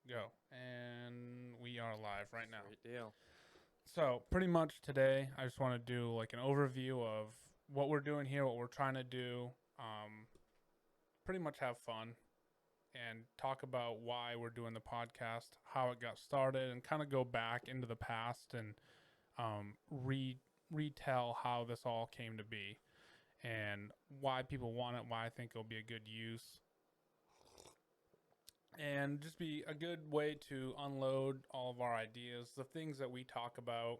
Go. And we are live right now. Great deal. So, pretty much today, I just want to do like an overview of what we're doing here, what we're trying to do. Pretty much have fun and talk about why we're doing the podcast, how it got started, and kind of go back into the past and retell how this all came to be and why people want it, why I think it'll be a good use, and just be a good way to unload all of our ideas, the things that we talk about.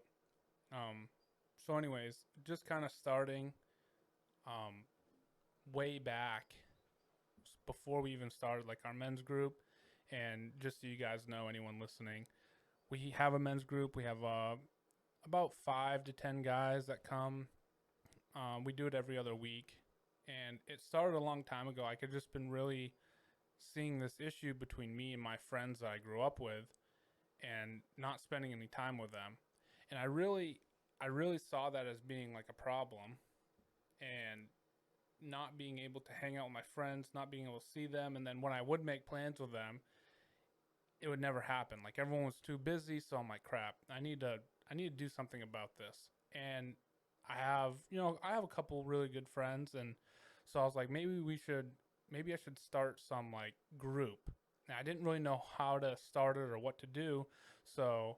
Um, anyways, just kind of starting um, way back before we even started, like our men's group. And just so you guys know, anyone listening, we have a men's group. We have about 5 to 10 guys that come. We do it every other week. And it started a long time ago. I could just been really seeing this issue between me and my friends that I grew up with and not spending any time with them. And I really saw that as being like a problem and not being able to hang out with my friends, not being able to see them, and then when I would make plans with them, it would never happen. Like everyone was too busy, so I'm like, crap, I need to do something about this. And I have a couple really good friends, and so I was like, maybe I should start some like group. Now I didn't really know how to start it or what to do, so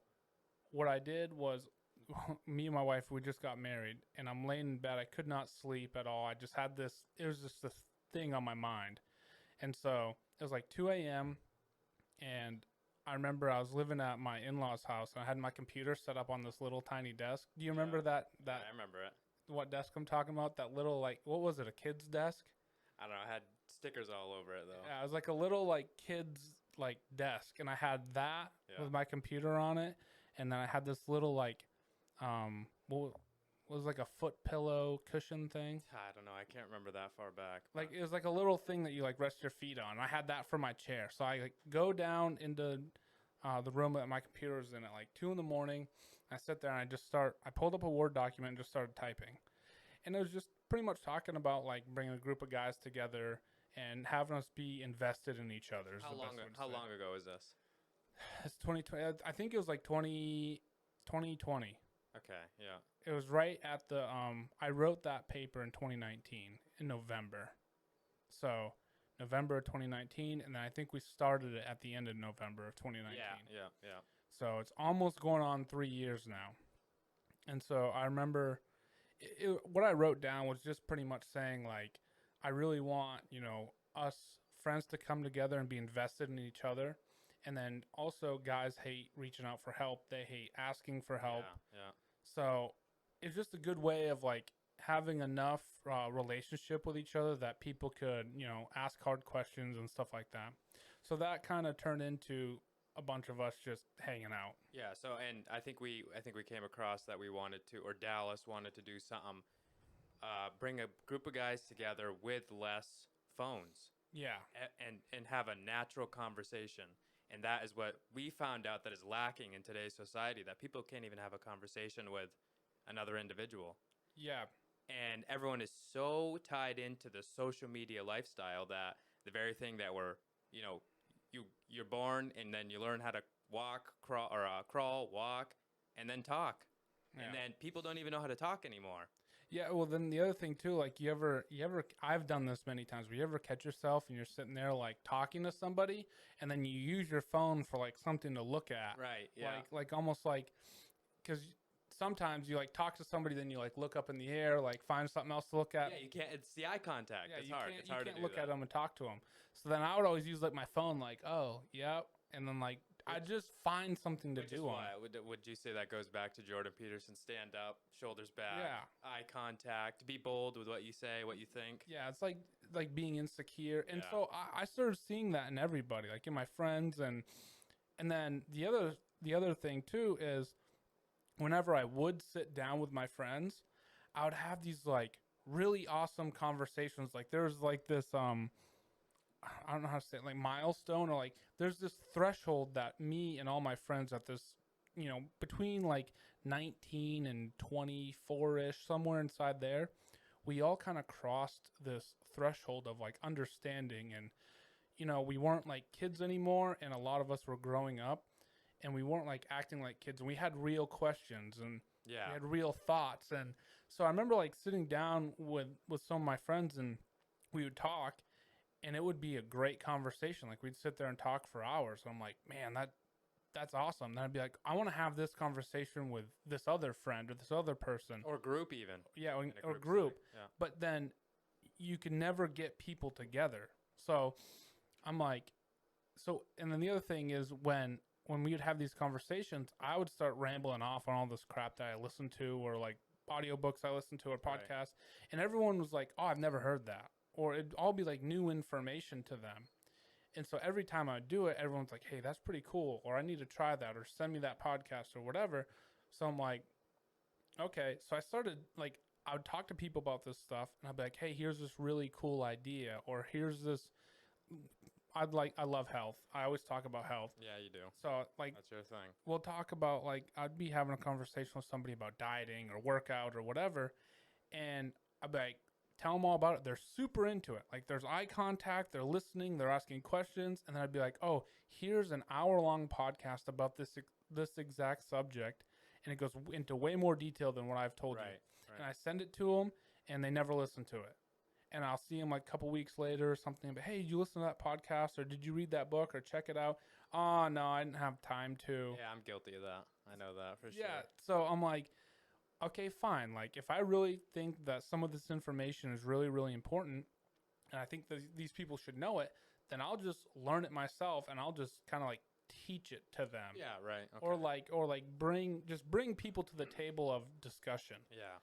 what I did was me and my wife, we just got married, and I'm laying in bed. I could not sleep at all. I just had this, it was just this thing on my mind. And so it was like 2 a.m. And I remember I was living at my in law's house, and I had my computer set up on this little tiny desk. Do you remember Yeah. that? Yeah, That I remember it. what desk I'm talking about? That little, like, what was it, a kid's desk? I don't know. I had stickers all over it though. Yeah, it was like a little, like, kid's, like, desk. And I had that Yeah. with my computer on it. And then I had this little, like, what was like a foot pillow cushion thing. I don't know. I can't remember that far back. Like it was like a little thing that you like rest your feet on. I had that for my chair, so I like go down into the room that my computer was in at like 2 in the morning. I sit there and I just start. I pulled up a Word document and just started typing, and it was just pretty much talking about like bringing a group of guys together and having us be invested in each other. Is How the long? best way to How say long ago is this? it. It's 2020. I think it was like 2020. Okay. Yeah. It was right at the I wrote that paper in 2019 in November. So November of 2019, and then I think we started it at the end of November of 2019. Yeah. Yeah. Yeah. So it's almost going on 3 years now. And so I remember what I wrote down was just pretty much saying like I really want us friends to come together and be invested in each other. And then also guys hate reaching out for help. They hate asking for help. Yeah. Yeah. So it's just a good way of like having enough relationship with each other that people could, ask hard questions and stuff like that. So that kind of turned into a bunch of us just hanging out. Yeah. So, and I think we came across that we wanted to, or Dallas wanted to do something. Bring a group of guys together with less phones Yeah. and have a natural conversation. And that is what we found out that is lacking in today's society, that people can't even have a conversation with another individual. Yeah. And everyone is so tied into the social media lifestyle that the very thing that you know, you're born and then you learn how to walk, crawl, walk, and then talk. Yeah. And then people don't even know how to talk anymore. Yeah, well then the other thing too, like you ever I've done this many times where you ever catch yourself and you're sitting there like talking to somebody and then you use your phone for like something to look at. Right. Yeah. Like almost like cuz sometimes you like talk to somebody then you like look up in the air, like find something else to look at. Yeah, you can't. It's the eye contact. Yeah, It's you hard. can't It's you hard can't to do look that. at them and talk to them. So then I would always use like my phone like, "Oh, yep." And then like I Which- just find something to Which is do on. why would you say that goes back to Jordan Peterson? Stand up, shoulders back, Yeah. eye contact, be bold with what you say, what you think. Yeah, it's like being insecure. And Yeah. so I started seeing that in everybody, like in my friends and then the other thing too is whenever I would sit down with my friends, I would have these like really awesome conversations. Like there's like this I don't know how to say it, like milestone or like there's this threshold that me and all my friends at this between like 19 and 24ish somewhere inside there we all kind of crossed this threshold of like understanding and we weren't like kids anymore, and a lot of us were growing up, and we weren't like acting like kids, and we had real questions, and we Yeah. had real thoughts. And so I remember like sitting down with some of my friends, and we would talk, and it would be a great conversation. Like we'd sit there and talk for hours. I'm like, man, that's awesome. Then I'd be like, I want to have this conversation with this other friend or this other person. Or group even. Yeah, In a or group group. setting. Yeah. But then you can never get people together. So I'm like, and then the other thing is when we would have these conversations, I would start rambling off on all this crap that I listened to, or like audiobooks I listened to, or podcasts, Right. and everyone was like, "Oh, I've never heard that," or it'd all be like new information to them. And so every time I do it, everyone's like, "Hey, that's pretty cool," or "I need to try that," or "Send me that podcast," or whatever. So I'm like, okay. So I started like I would talk to people about this stuff, and I'd be like, "Hey, here's this really cool idea," or "Here's this." I love health. I always talk about health. Yeah, you do. So like That's your thing. we'll talk about like I'd be having a conversation with somebody about dieting or workout or whatever, and I'd be like, tell them all about it. They're super into it. Like there's eye contact, they're listening, they're asking questions, and then I'd be like, oh, here's an hour-long podcast about this exact subject, and it goes into way more detail than what I've told you. Right. And I send it to them, and they never listen to it. And I'll see them like a couple weeks later or something. But hey, did you listen to that podcast, or did you read that book, or check it out? Oh no, I didn't have time to. Yeah, I'm guilty of that. I know that for Yeah. sure. So I'm like, okay, fine. Like if I really think that some of this information is really, really important, and I think that these people should know it, then I'll just learn it myself, and I'll just kind of like teach it to them. Yeah, right. Okay. Or like bring people to the table of discussion. Yeah.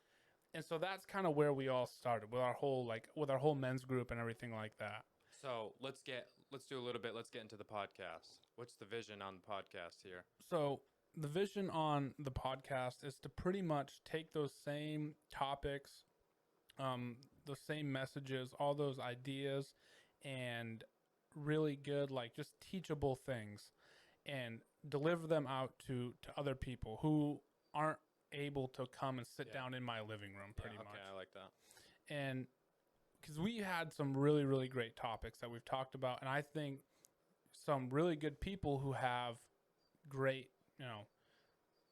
And so that's kind of where we all started with our whole men's group and everything like that. So let's do a little bit. Let's get into the podcast. What's the vision on the podcast here? So the vision on the podcast is to pretty much take those same topics, those same messages, all those ideas, and really good, like just teachable things, and deliver them out to other people who aren't able to come and sit down in my living room pretty much. Okay, I like that. And because we had some really, really great topics that we've talked about, and I think some really good people who have great,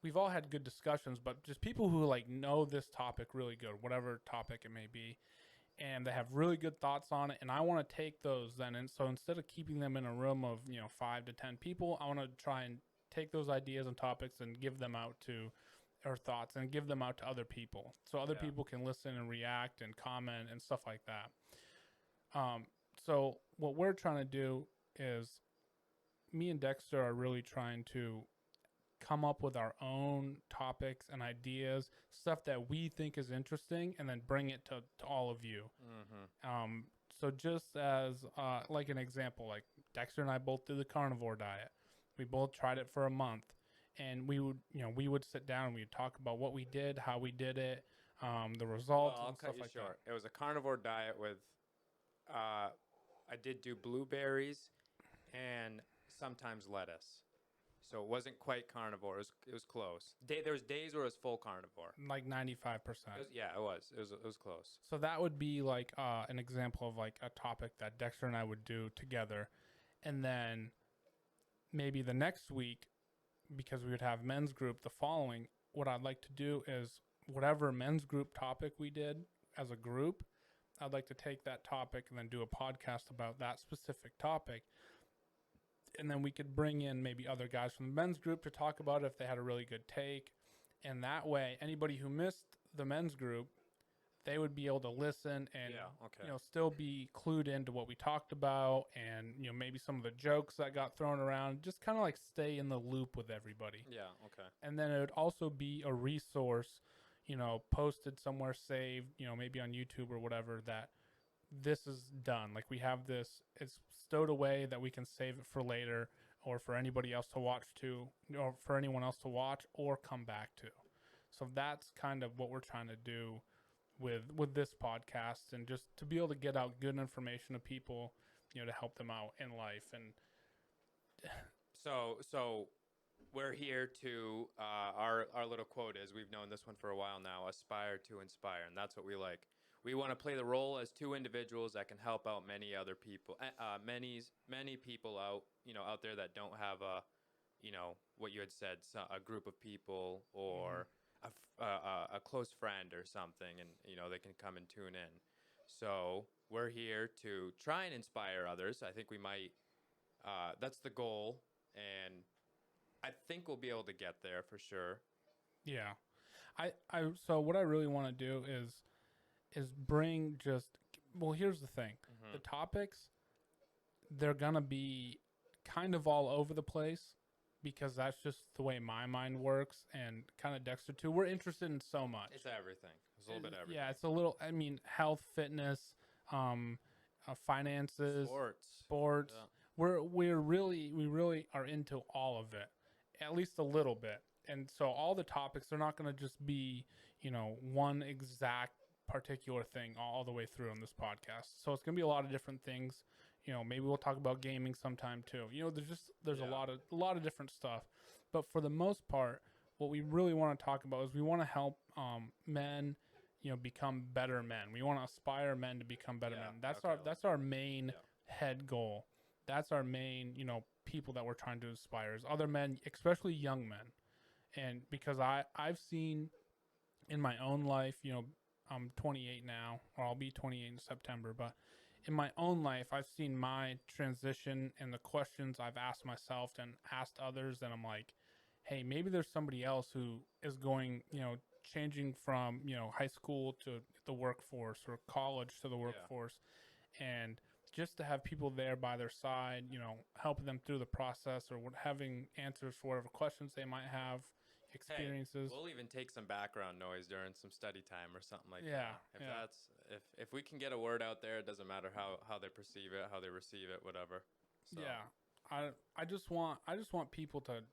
we've all had good discussions, but just people who like know this topic really good, whatever topic it may be, and they have really good thoughts on it. And I want to take those then, and so instead of keeping them in a room of 5 to 10 people, I want to try and take those ideas and topics and give them out to our thoughts and give them out to other people, so other people can listen and react and comment and stuff like that. So what we're trying to do is, me and Dexter are really trying to come up with our own topics and ideas, stuff that we think is interesting, and then bring it to all of you. Mm-hmm. So just as like an example, like Dexter and I both did the carnivore diet. We both tried it for a month. And we would sit down and we'd talk about what we did, how we did it, the results, Well, I'll and cut stuff you like short. It was a carnivore diet with, I did do blueberries and sometimes lettuce. So it wasn't quite carnivore. It was close. There was days where it was full carnivore. that. Like 95%. Yeah, it was. It was close. So that would be like an example of like a topic that Dexter and I would do together. And then maybe the next week, because we would have men's group the following, what I'd like to do is whatever men's group topic we did as a group, I'd like to take that topic and then do a podcast about that specific topic. And then we could bring in maybe other guys from the men's group to talk about it if they had a really good take. And that way, anybody who missed the men's group, they would be able to listen and still be clued into what we talked about, and maybe some of the jokes that got thrown around, just kind of like stay in the loop with everybody. Yeah, okay. And then it would also be a resource, posted somewhere, saved, maybe on YouTube or whatever, that this is done. Like we have this, it's stowed away that we can save it for later, or for anybody else to watch to, or for anyone else to watch or come back to. So that's kind of what we're trying to do with this podcast, and just to be able to get out good information to people, to help them out in life. And so we're here to our little quote is, we've known this one for a while now: aspire to inspire. And that's what we like. we want to play the role as two individuals that can help out many other people, many people out, out there that don't have what you had said, a group of people or a close friend or something, and they can come and tune in. So we're here to try and inspire others. I think we might. That's the goal, and I think we'll be able to get there for sure. Yeah. So what I really want to do is bring just, well, here's the thing. The topics, they're gonna be kind of all over the place because that's just the way my mind works, and kind of Dexter too. We're interested in so much. It's everything. It's a little bit everything. Yeah, it's a little. I mean, health, fitness, finances, sports. Yeah. We really are into all of it, at least a little bit. And so all the topics, they're not going to just be, one exact particular thing all the way through on this podcast. So it's going to be a lot of different things. Maybe we'll talk about gaming sometime too. There's a lot of different stuff. But for the most part, what we really want to talk about is we want to help men, become better men. We want to aspire men to become better men. That's our main head goal. That's our main, people that we're trying to inspire is other men, especially young men. And because I've seen in my own life, I'm 28 now, or I'll be 28 in September, but in my own life, I've seen my transition and the questions I've asked myself and asked others, and I'm like, hey, maybe there's somebody else who is going, changing from, high school to the workforce or college to the workforce. And just to have people there by their side, helping them through the process or having answers for whatever questions they might have, experiences. Hey, we'll even take some background noise during some study time or something like that. If we can get a word out there, it doesn't matter how they perceive it, how they receive it, whatever. So. Yeah. I just want people to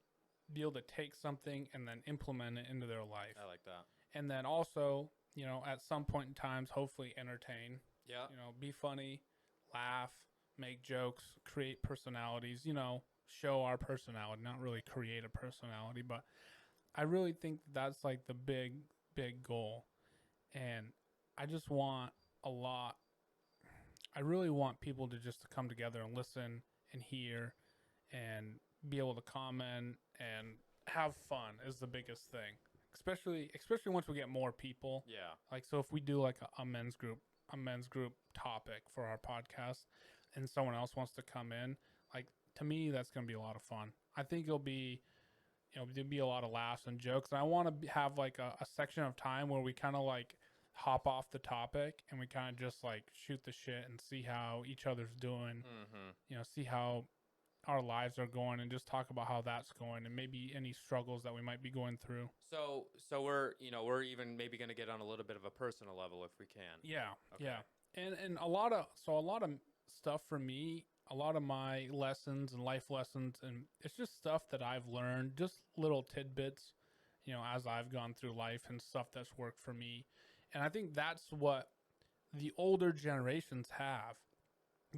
be able to take something and then implement it into their life. I like that. And then also, at some point in times, hopefully entertain. Yeah. Be funny, laugh, make jokes, create personalities, show our personality, not really create a personality, but I really think that's like the big goal. And I just want I really want people to just come together and listen and hear and be able to comment and have fun is the biggest thing. Especially once we get more people. Yeah. Like, so if we do like a men's group topic for our podcast and someone else wants to come in, like, to me, that's going to be a lot of fun. I think there'll be a lot of laughs and jokes. And I want to have like a section of time where we kind of like hop off the topic and we kind of just like shoot the shit and see how each other's doing, see how our lives are going and just talk about how that's going and maybe any struggles that we might be going through. So we're even maybe going to get on a little bit of a personal level if we can. Yeah. Okay. Yeah. And a lot of stuff for me, a lot of my lessons and life lessons, and it's just stuff that I've learned, just little tidbits, as I've gone through life and stuff that's worked for me. And I think that's what the older generations have.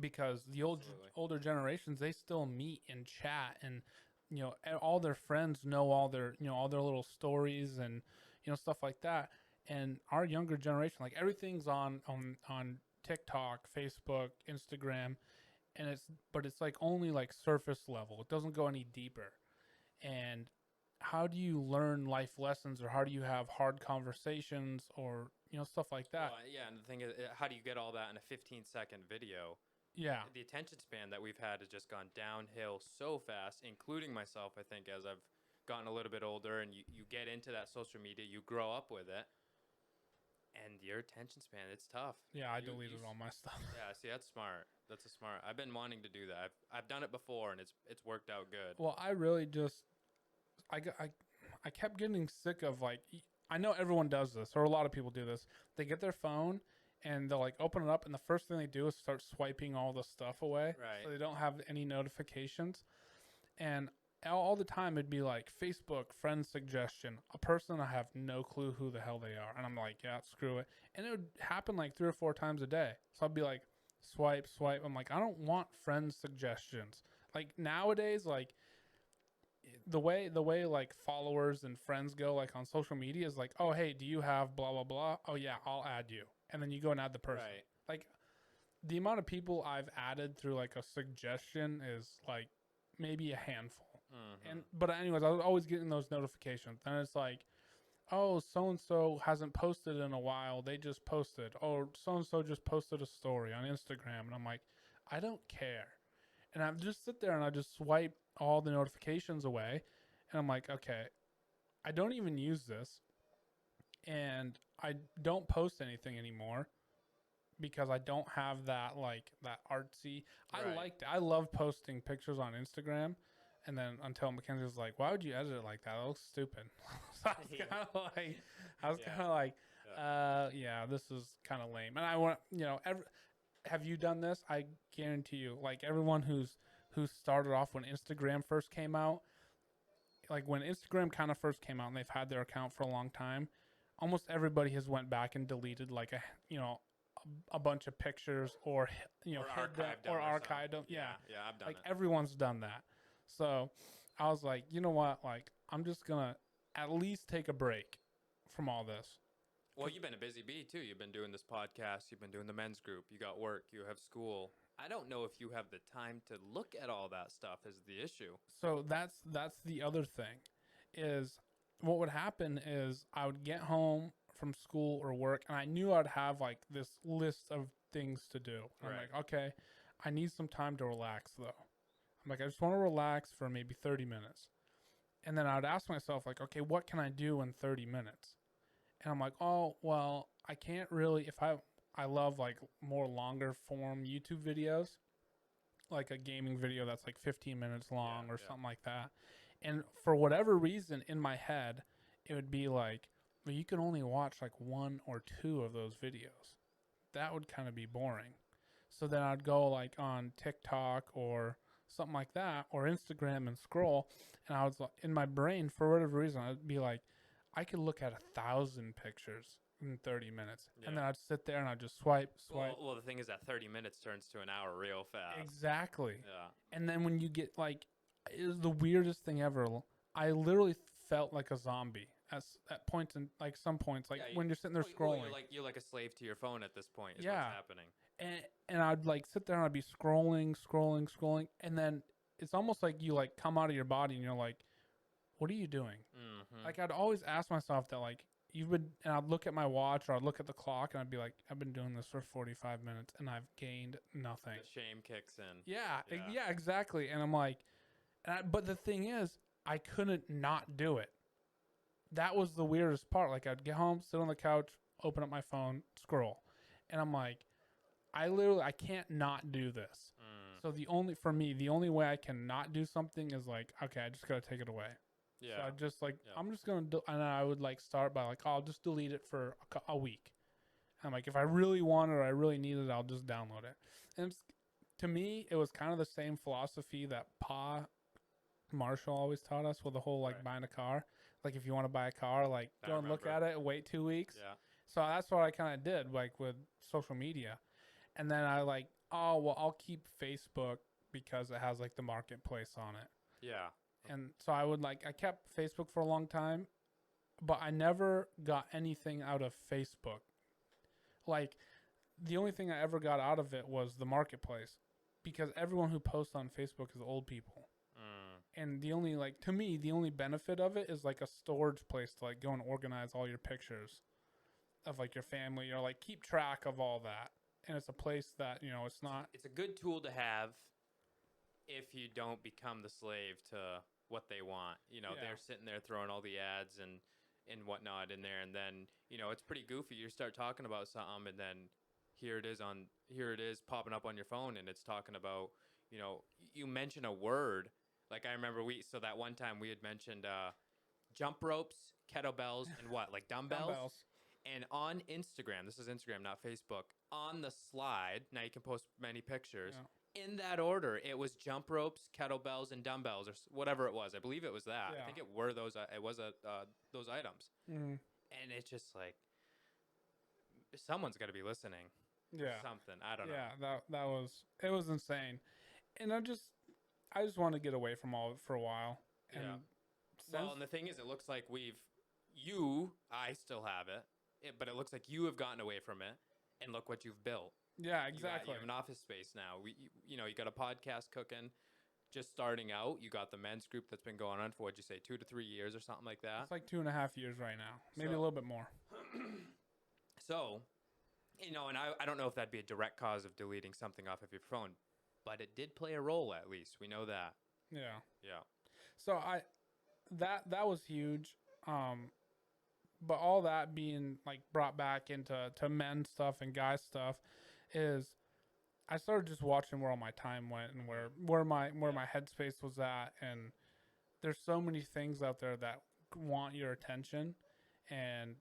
Because the older generations, they still meet and chat, and all their friends know all their little stories and stuff like that. And our younger generation, like, everything's on TikTok, Facebook, Instagram, and it's like only like surface level. It doesn't go any deeper. And how do you learn life lessons, or how do you have hard conversations, or stuff like that? Well, yeah, and the thing is, how do you get all that in a 15-second video? Yeah. The attention span that we've had has just gone downhill so fast, including myself, I think, as I've gotten a little bit older and you get into that social media, you grow up with it, and your attention span, it's tough. Yeah, I deleted all my stuff. Yeah, see, that's smart. That's a smart. I've been wanting to do that. I've done it before, and it's worked out good. Well, I really just, I kept getting sick of, like, I know everyone does this, or a lot of people do this. They get their phone, and they'll like open it up, and the first thing they do is start swiping all the stuff away. Right. So they don't have any notifications. And all the time it'd be like Facebook friend suggestion, a person I have no clue who the hell they are. And I'm like, yeah, screw it. And it would happen like 3 or 4 times a day. So I'd be like, swipe. I'm like, I don't want friend suggestions. Like nowadays, like the way like followers and friends go like on social media is like, oh, hey, do you have blah, blah, blah? Oh yeah, I'll add you. and then you go and add the person. Right. Like the amount of people I've added through like a suggestion is like maybe a handful. But anyways, I was always getting those notifications. And it's like, oh, so and so hasn't posted in a while. They just posted. Or so and so just posted a story on Instagram, and I'm like, I don't care. And I just sit there and I just swipe all the notifications away, and I'm like, okay, I don't even use this, and I don't post anything anymore because I don't have that like that artsy. I Right. liked it. I love posting pictures on Instagram, and then until Mackenzie was like, "Why would you edit it like that? That looks stupid." So I was Yeah. kind of like, I was Yeah. kind of like, yeah, this is kind of lame. And I want, have you done this? I guarantee you, like everyone who started off when Instagram first came out, like when Instagram kind of first came out and they've had their account for a long time, almost everybody has went back and deleted like a bunch of pictures or Or hid them archived them or or archived them. something. Yeah, Yeah, I've done like it. everyone's done that. So I was like, you know what? Like I'm just gonna at least take a break from all this. Well, you've been a busy bee too. You've been doing this podcast. You've been doing the men's group. You got work. You have school. I don't know if you have the time to look at all that stuff. Is the issue? So that's the other thing, is what would happen is I would get home from school or work and I knew I'd have like this list of things to do. And I'm Right. like, okay, I need some time to relax though. I'm like, I just want to relax for maybe 30 minutes. And then I would ask myself, like, okay, what can I do in 30 minutes? And I'm like, oh, well, I can't really, I love like more longer form YouTube videos, like a gaming video that's like 15 minutes long or something like that. And for whatever reason in my head, it would be like, well, you can only watch like one or two of those videos. That would kind of be boring. So then I'd go like on TikTok or something like that or Instagram and scroll. And I was in my brain, for whatever reason, I'd be like, I could look at 1,000 pictures in 30 minutes. Yeah. And then I'd sit there and I'd just swipe. Well, the thing is that 30 minutes turns to an hour real fast. Exactly. Yeah. And then when you get like, it was the weirdest thing ever. I literally felt like a zombie at points and like some points, like when you're sitting there scrolling. You're like a slave to your phone at this point. Is Yeah. what's happening. And I'd like sit there and I'd be scrolling, and then it's almost like you like come out of your body and you're like, what are you doing? Mm-hmm. Like I'd always ask myself that, like, and I'd look at my watch or I'd look at the clock and I'd be like, I've been doing this for 45 minutes and I've gained nothing. The shame kicks in. Yeah, exactly. And I'm like, but the thing is, I couldn't not do it. That was the weirdest part. Like I'd get home, sit on the couch, open up my phone, scroll, and I'm like, I can't not do this. So the only way I can not do something is like, okay, I just gotta take it away. Yeah. So I just like, I'm just gonna do, and I would like start by like, I'll just delete it for a week. And I'm like, if I really want it or I really need it, I'll just download it. And to me, it was kind of the same philosophy that Pa Marshall always taught us with the whole like buying a car. Like if you want to buy a car, like go and look at it, wait 2 weeks. Yeah. So that's what I kind of did, like with social media. And then I like, oh, well, I'll keep Facebook because it has like the marketplace on it. Yeah. And so I kept Facebook for a long time, but I never got anything out of Facebook. Like the only thing I ever got out of it was the marketplace, because everyone who posts on Facebook is old people. And the only, like, to me, the only benefit of it is like a storage place to like go and organize all your pictures of like your family, or like keep track of all that. And it's a place that, it's not. It's a good tool to have if you don't become the slave to what they want. They're sitting there throwing all the ads and whatnot in there, and then it's pretty goofy. You start talking about something, and then here it is popping up on your phone, and it's talking about you mention a word. Like I remember that one time we had mentioned jump ropes, kettlebells, and what, like dumbbells. And on Instagram, this is Instagram, not Facebook, on the slide, now you can post many pictures. Yeah. In that order, it was jump ropes, kettlebells, and dumbbells, or whatever it was. I believe it was that. Yeah. I think it was those items. Mm-hmm. And it's just like, someone's got to be listening. Yeah. Something. I don't know. Yeah, it was insane. And I just want to get away from all of it for a while. And and the thing is, it looks like I still have it, but it looks like you have gotten away from it. and look what you've built. Yeah, You exactly. have an office space now. You got a podcast cooking, just starting out. You got the men's group that's been going on for, what'd you say, 2 to 3 years or something like that. It's like 2.5 years right now, maybe So- a little bit more. So, and I don't know if that'd be a direct cause of deleting something off of your phone, but it did play a role, at least. We know that. Yeah. Yeah. So that was huge. But all that being like brought back into men's stuff and guys stuff is I started just watching where all my time went and where my headspace was at, and there's so many things out there that want your attention, and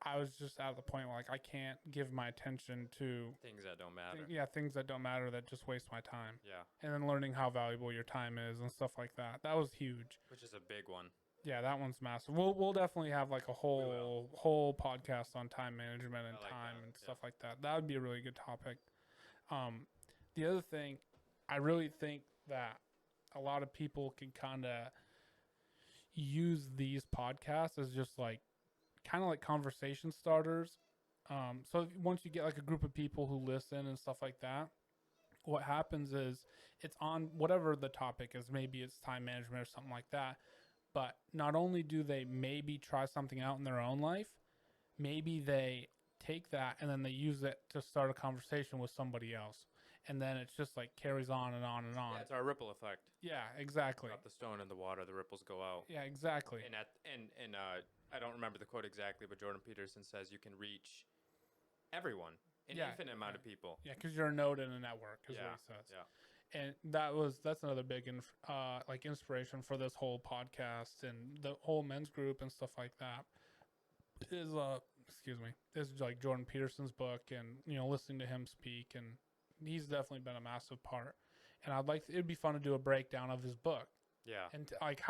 I was just at the point where like I can't give my attention to Things that don't matter. things that don't matter that just waste my time. Yeah. And then learning how valuable your time is and stuff like that. That was huge. Which is a big one. Yeah, that one's massive. We'll definitely have like a whole podcast on time management and like time that, and stuff like that. That would be a really good topic. The other thing, I really think that a lot of people can kind of use these podcasts as just like kind of like conversation starters. So once you get like a group of people who listen and stuff like that, what happens is it's on whatever the topic is. Maybe it's time management or something like that. But not only do they maybe try something out in their own life, maybe they take that and then they use it to start a conversation with somebody else. And then it's just like carries on and on and on. Yeah, it's our ripple effect. Yeah, exactly. Drop the stone in the water, the ripples go out. Yeah, exactly. And I don't remember the quote exactly, but Jordan Peterson says you can reach everyone, an infinite amount of people. Yeah, because you're a node in a network, is what he says. Yeah. And that's another big like inspiration for this whole podcast and the whole men's group and stuff like that is is like Jordan Peterson's book, and listening to him speak, and he's definitely been a massive part. And it'd be fun to do a breakdown of his book. Yeah. And like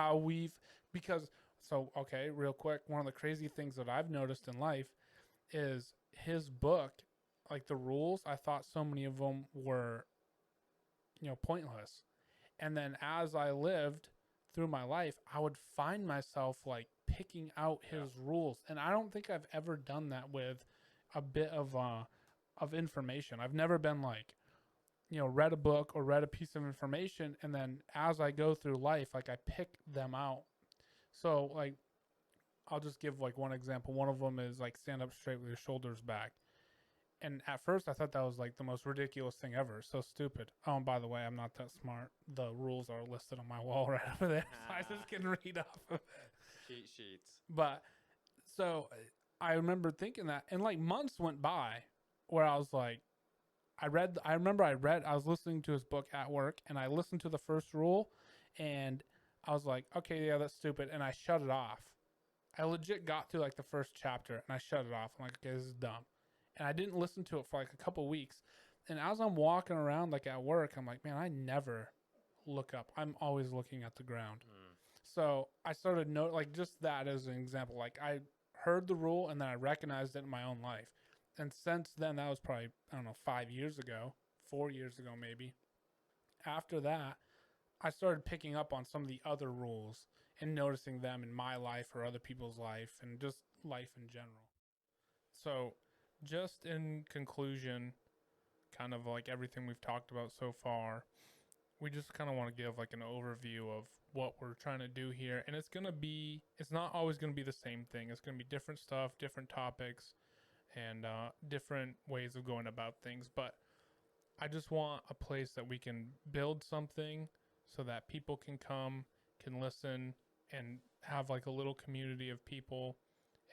okay, real quick, one of the crazy things that I've noticed in life is his book, like the rules, I thought so many of them were pointless. And then as I lived through my life, I would find myself like picking out his rules. And I don't think I've ever done that with a bit of information. I've never been like, read a book or read a piece of information, and then as I go through life, like I pick them out. So like, I'll just give like one example. One of them is like stand up straight with your shoulders back. And at first I thought that was like the most ridiculous thing ever. So stupid. Oh, and by the way, I'm not that smart. The rules are listed on my wall right over there. So I just can read off of it. Cheat sheets. But so I remember thinking that, and like months went by where I was like, I was listening to his book at work, and I listened to the first rule, and I was like, okay, yeah, that's stupid. And I shut it off. I legit got through like the first chapter and I shut it off. I'm like, okay, this is dumb. And I didn't listen to it for like a couple weeks. And as I'm walking around like at work, I'm like, man, I never look up. I'm always looking at the ground. So I started like just that as an example. Like I heard the rule and then I recognized it in my own life. And since then, that was probably, I don't know, 5 years ago, 4 years ago maybe. After that, I started picking up on some of the other rules and noticing them in my life or other people's life and just life in general. So just in conclusion, kind of like everything we've talked about so far, we just kind of want to give like an overview of what we're trying to do here. And it's not always going to be the same thing. It's going to be different stuff, different topics, and different ways of going about things. But I just want a place that we can build something so that people can come, can listen, and have like a little community of people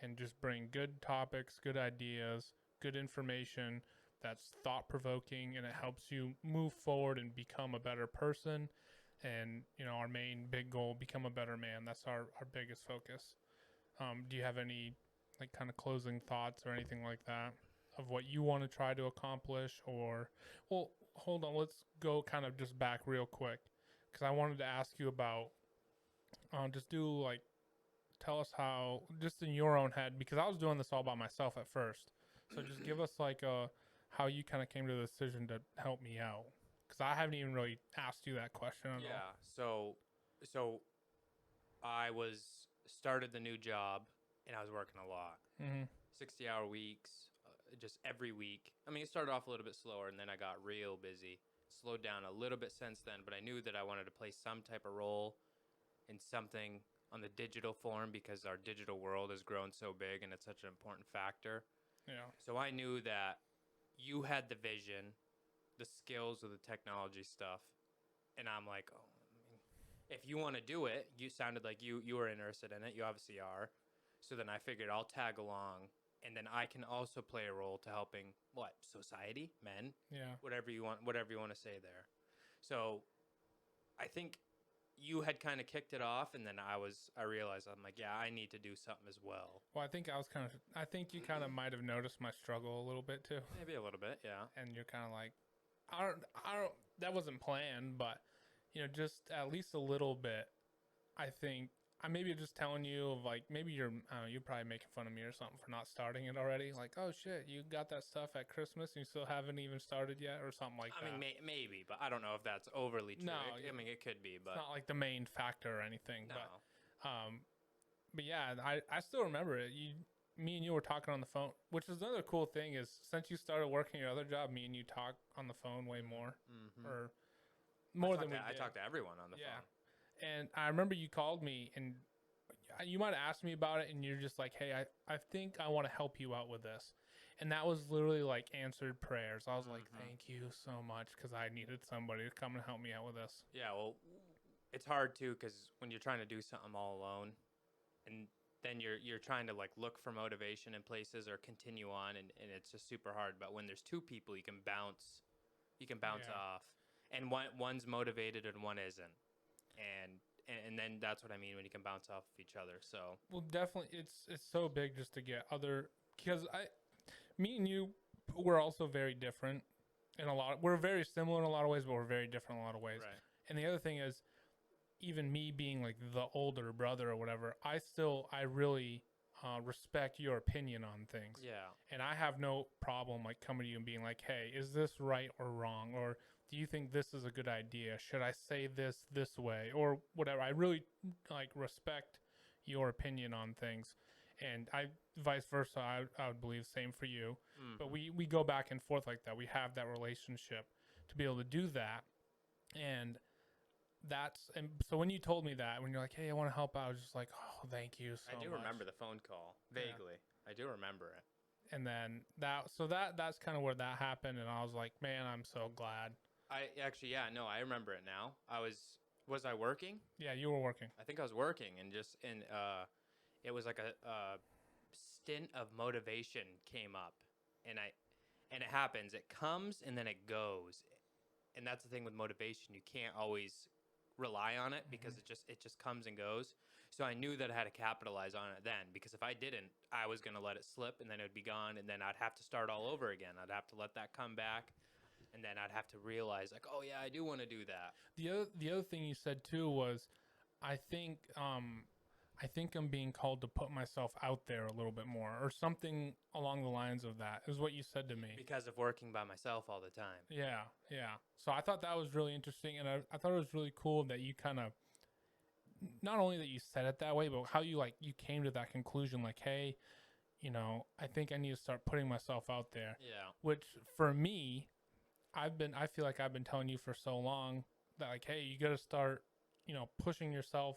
and just bring good topics, good ideas, good information that's thought-provoking, and it helps you move forward and become a better person. And, our main big goal, become a better man. That's our biggest focus. Do you have any like kind of closing thoughts or anything like that of what you want to try to accomplish? Or, well, hold on, let's go kind of just back real quick, because I wanted to ask you about tell us how, just in your own head, because I was doing this all by myself at first. So just give us like how you kind of came to the decision to help me out, because I haven't even really asked you that question at all. So I started the new job and I was working a lot. 60-hour weeks, just every week. I mean, it started off a little bit slower, and then I got real busy. Slowed down a little bit since then, but I knew that I wanted to play some type of role in something on the digital form because our digital world has grown so big and it's such an important factor. Yeah. So I knew that you had the vision, the skills of the technology stuff, and I'm like, oh, I mean, if you want to do it, you sounded like you were interested in it. You obviously are. So then I figured I'll tag along, and then I can also play a role to helping society, men, Yeah. whatever you want to say there. So I think you had kind of kicked it off, and then I realized I'm like, yeah, I need to do something as well. Well, I think you kind of might have noticed my struggle a little bit too. Maybe a little bit, yeah. And you're kind of like, I don't, that wasn't planned, but, just at least a little bit, I think I maybe just telling you of like, maybe you're probably making fun of me or something for not starting it already. Like, oh shit, you got that stuff at Christmas and you still haven't even started yet or something like that. I mean, maybe, but I don't know if that's overly true. No, I mean, it could be, but it's not like the main factor or anything. no. But yeah, I still remember it. Me and you were talking on the phone, which is another cool thing is since you started working your other job, me and you talk on the phone way more, or more than we did. I talk to everyone on the phone. And I remember you called me and you might have asked me about it and you're just like, hey, I think I want to help you out with this. And that was literally like answered prayers. I was like, thank you so much because I needed somebody to come and help me out with this. Yeah, well, it's hard too because when you're trying to do something all alone and then you're trying to like look for motivation in places or continue on and it's just super hard. But when there's two people, you can bounce off. And one's motivated and one isn't. And then that's what I mean when you can bounce off of each other. So well, definitely, it's so big just to get other because me and you, we're also very different in a lot. We're very similar in a lot of ways, but we're very different in a lot of ways. Right. And the other thing is, even me being like the older brother or whatever, I really respect your opinion on things. Yeah. And I have no problem like coming to you and being like, hey, is this right or wrong? Or do you think this is a good idea? Should I say this way or whatever? I really like respect your opinion on things. And I vice versa, I would believe same for you. But we go back and forth like that. We have that relationship to be able to do that. And so when you told me that, when you're like, hey, I want to help out, I was just like, oh, thank you so much. I do remember the phone call vaguely. Yeah. I do remember it. And then that's kind of where that happened. And I was like, man, I'm so glad. I remember it now. Was I working? Yeah, you were working. I think I was working and it was like a stint of motivation came up and it happens. It comes and then it goes. And that's the thing with motivation. You can't always rely on it because it just comes and goes. So I knew that I had to capitalize on it then because if I didn't, I was going to let it slip and then it would be gone and then I'd have to start all over again. I'd have to let that come back and then I'd have to realize like, oh yeah, I do want to do that. The other thing you said too was I think I'm being called to put myself out there a little bit more or something along the lines of that is what you said to me. Because of working by myself all the time. Yeah. So I thought that was really interesting. And I thought it was really cool that you kind of, not only that you said it that way, but how you came to that conclusion, like, hey, I think I need to start putting myself out there. Yeah. Which for me, I feel like I've been telling you for so long that like, hey, you got to start, pushing yourself.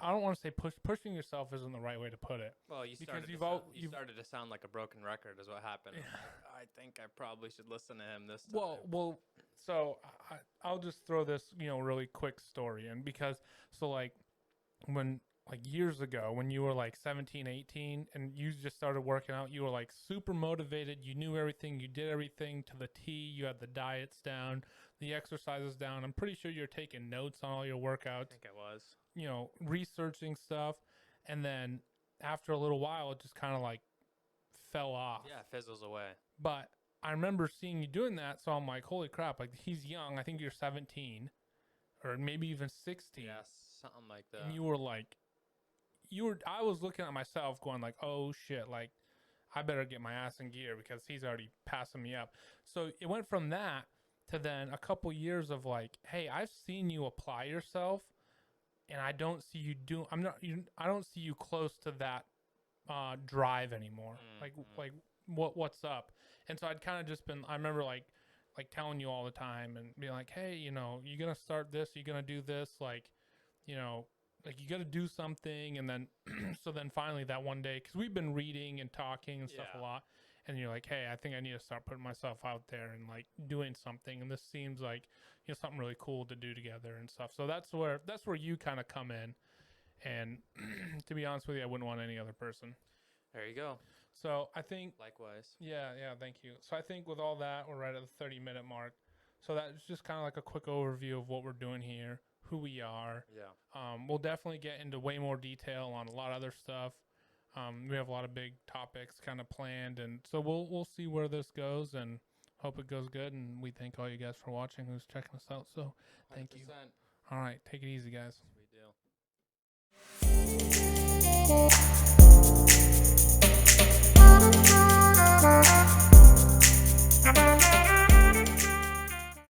I don't want to say pushing yourself isn't the right way to put it. Well, you started to sound like a broken record is what happened. I think I probably should listen to him this time. Well, so I'll just throw this, really quick story in because when years ago when you were like 17, 18 and you just started working out, you were like super motivated. You knew everything. You did everything to the T. You had the diets down, the exercises down. I'm pretty sure you're taking notes on all your workouts. I think I was. Researching stuff. And then after a little while, it just kind of like fell off. Yeah, it fizzles away. But I remember seeing you doing that. So I'm like, holy crap, like he's young. I think you're 17 or maybe even 16. Yes, something like that. And you were like, I was looking at myself going like, oh shit, like I better get my ass in gear because he's already passing me up. So it went from that to then a couple years of like, hey, I've seen you apply yourself and I don't see you I don't see you close to that drive anymore. Like what's up. And so I'd kind of just been, I remember like telling you all the time and being like, hey, you know, you're gonna start this, you're gonna do this, like, you know, like you got to do something. And then so then finally that one day, because we've been reading and talking and stuff a lot, and you're like, hey, I think I need to start putting myself out there and like doing something, and this seems like, you know, something really cool to do together and stuff. So that's where you kind of come in. And to be honest with you, I wouldn't want any other person. There you go. So I think, Likewise. yeah, thank you. So I think with all that, we're right at the 30-minute mark. So that's just kind of like a quick overview of what we're doing here, who we are. Yeah. We'll definitely get into way more detail on a lot of other stuff. We have a lot of big topics kind of planned, and so we'll see where this goes, and hope it goes good. And we thank all you guys for watching, who's checking us out. So thank 100%. you. All right, take it easy, guys. Sweet deal.